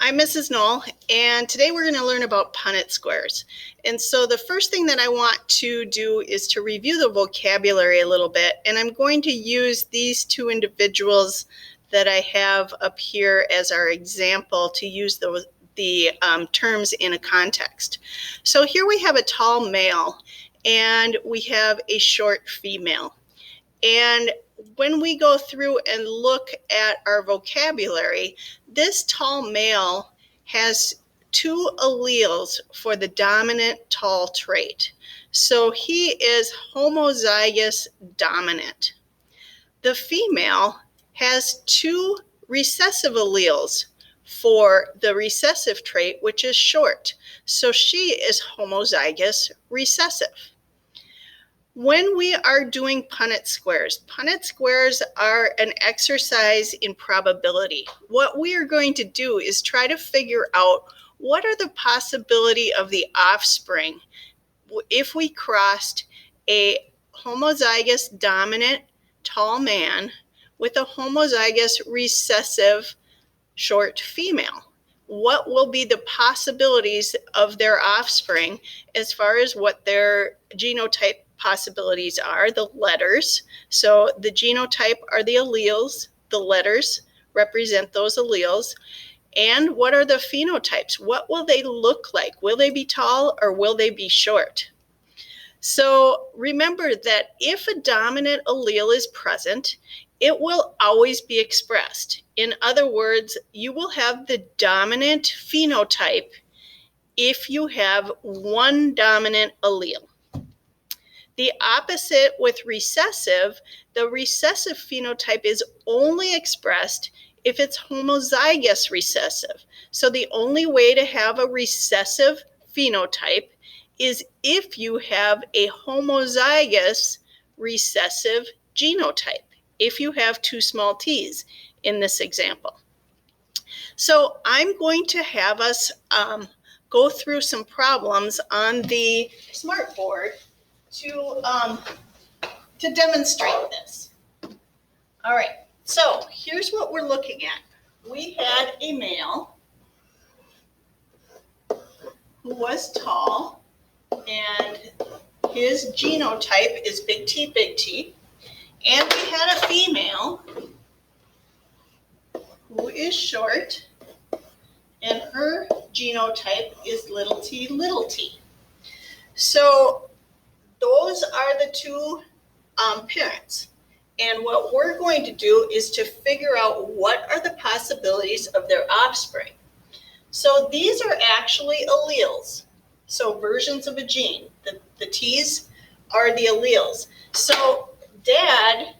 I'm Mrs. Knoll, and today we're going to learn about Punnett squares. And so the first thing that I want to do is to review the vocabulary a little bit, and I'm going to use these two individuals that I have up here as our example to use the terms in a context. So here we have a tall male, and we have a short female. And when we go through and look at our vocabulary, this tall male has two alleles for the dominant tall trait. So he is homozygous dominant. The female has two recessive alleles for the recessive trait, which is short. So she is homozygous recessive. When we are doing Punnett squares are an exercise in probability. What we are going to do is try to figure out what are the possibility of the offspring if we crossed a homozygous dominant tall man with a homozygous recessive short female. What will be the possibilities of their offspring as far as what their genotype possibilities are, the letters. So the genotype are the alleles, the letters represent those alleles. And what are the phenotypes? What will they look like? Will they be tall or will they be short? So remember that if a dominant allele is present, it will always be expressed. In other words, you will have the dominant phenotype if you have one dominant allele. The opposite with recessive, the recessive phenotype is only expressed if it's homozygous recessive. So the only way to have a recessive phenotype is if you have a homozygous recessive genotype, if you have two small t's in this example. So I'm going to have us go through some problems on the smart board to demonstrate this. All right, so here's what we're looking at. We had a male who was tall, and his genotype is big T, and we had a female who is short, and her genotype is little t. So those are the two parents. And what we're going to do is to figure out what are the possibilities of their offspring. So these are actually alleles, so versions of a gene. The T's are the alleles. So dad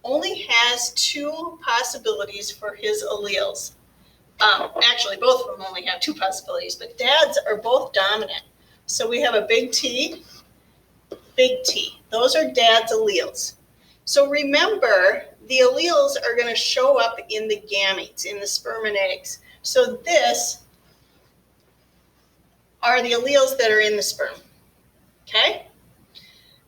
only has two possibilities for his alleles. Actually, both of them only have two possibilities, but dads are both dominant. So we have a big T. Those are dad's alleles. So remember, the alleles are going to show up in the gametes, in the sperm and eggs. So this are the alleles that are in the sperm. Okay?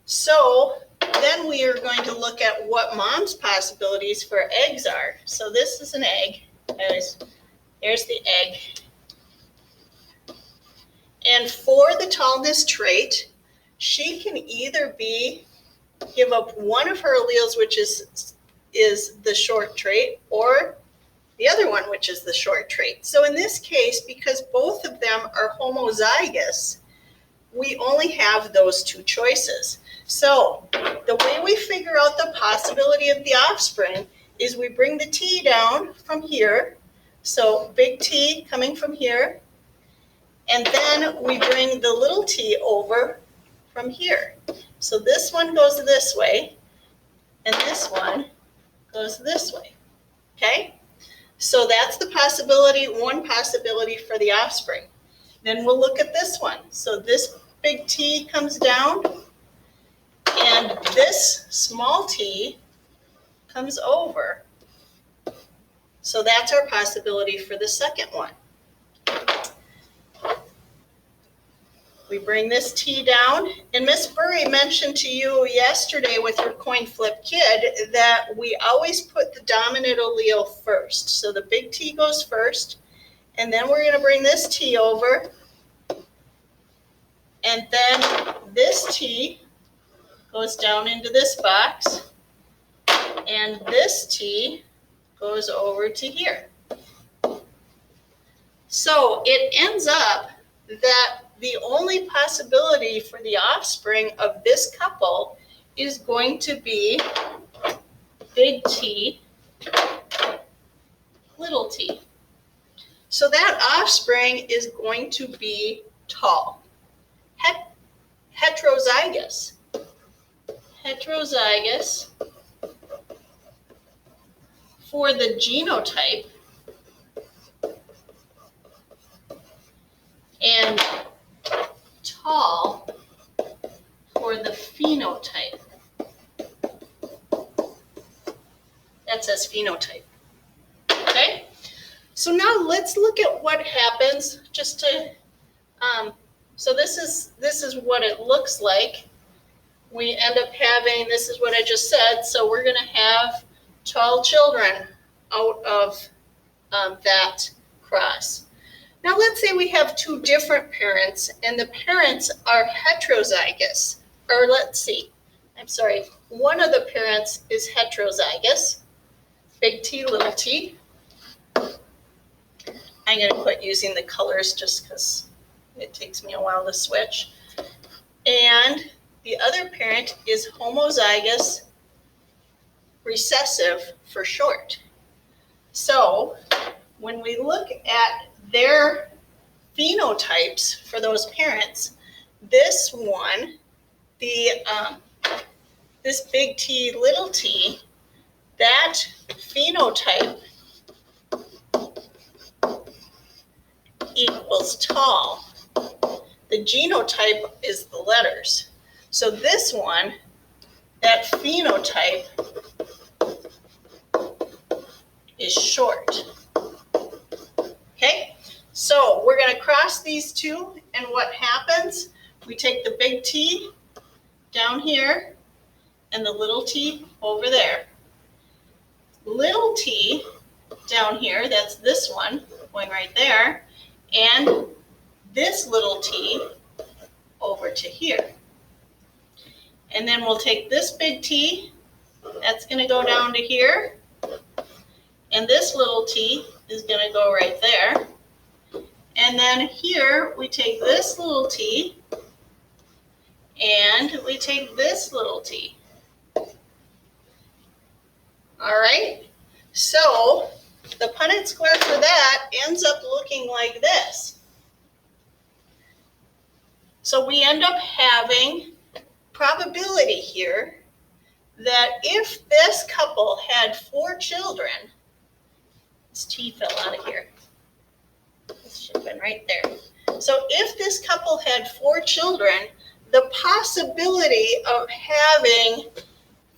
So then we are going to look at what mom's possibilities for eggs are. So this is an egg. There's the egg. And for the tallness trait, she can either give up one of her alleles, which is the short trait, or the other one, which is the short trait. So in this case, because both of them are homozygous, we only have those two choices. So the way we figure out the possibility of the offspring is we bring the T down from here. So big T coming from here. And then we bring the little t over from here. So this one goes this way, and this one goes this way. Okay? So that's the possibility, one possibility for the offspring. Then we'll look at this one. So this big T comes down, and this small t comes over. So that's our possibility for the second one. We bring this T down, and Miss Burry mentioned to you yesterday with your coin flip kid that we always put the dominant allele first. So the big T goes first, And then we're going to bring this T over. And then this T goes down into this box. And this T goes over to here. So it ends up that the only possibility for the offspring of this couple is going to be big T, little t. So that offspring is going to be tall, heterozygous. Heterozygous for the genotype and tall for the phenotype. That says phenotype. Okay? So now let's look at what happens just to, so this is what it looks like. We end up having, this is what I just said, so we're going to have tall children out of that cross. Now let's say we have two different parents and the parents are heterozygous, or let's see, I'm sorry, one of the parents is heterozygous, big T, little t. I'm going to quit using the colors just because it takes me a while to switch. And the other parent is homozygous recessive for short. So when we look at their phenotypes for those parents, this one, this big T, little t, that phenotype equals tall. The genotype is the letters. So this one, that phenotype is short. Okay, so we're going to cross these two, and what happens? We take the big T down here and the little t over there. Little t down here, that's this one going right there, and this little t over to here. And then we'll take this big T, that's going to go down to here, and this little t is going to go right there. And then here we take this little t, and we take this little t. All right, so the Punnett square for that ends up looking like this. So we end up having probability here that if this couple had 4 children, this T fell out of here. This should have been right there. So if this couple had 4 children, the possibility of having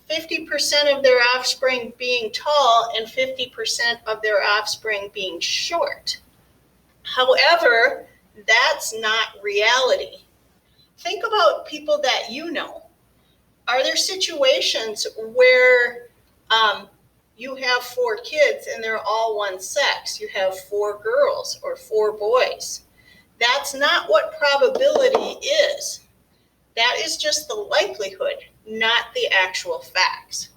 50% of their offspring being tall and 50% of their offspring being short. However, that's not reality. Think about people that you know. Are there situations where you have 4 kids and they're all one sex? You have 4 girls or 4 boys. That's not what probability is. That is just the likelihood, not the actual facts.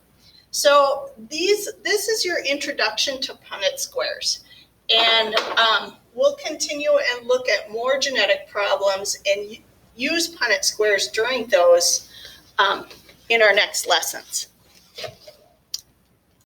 So this is your introduction to Punnett squares. And we'll continue and look at more genetic problems and use Punnett squares during those in our next lessons.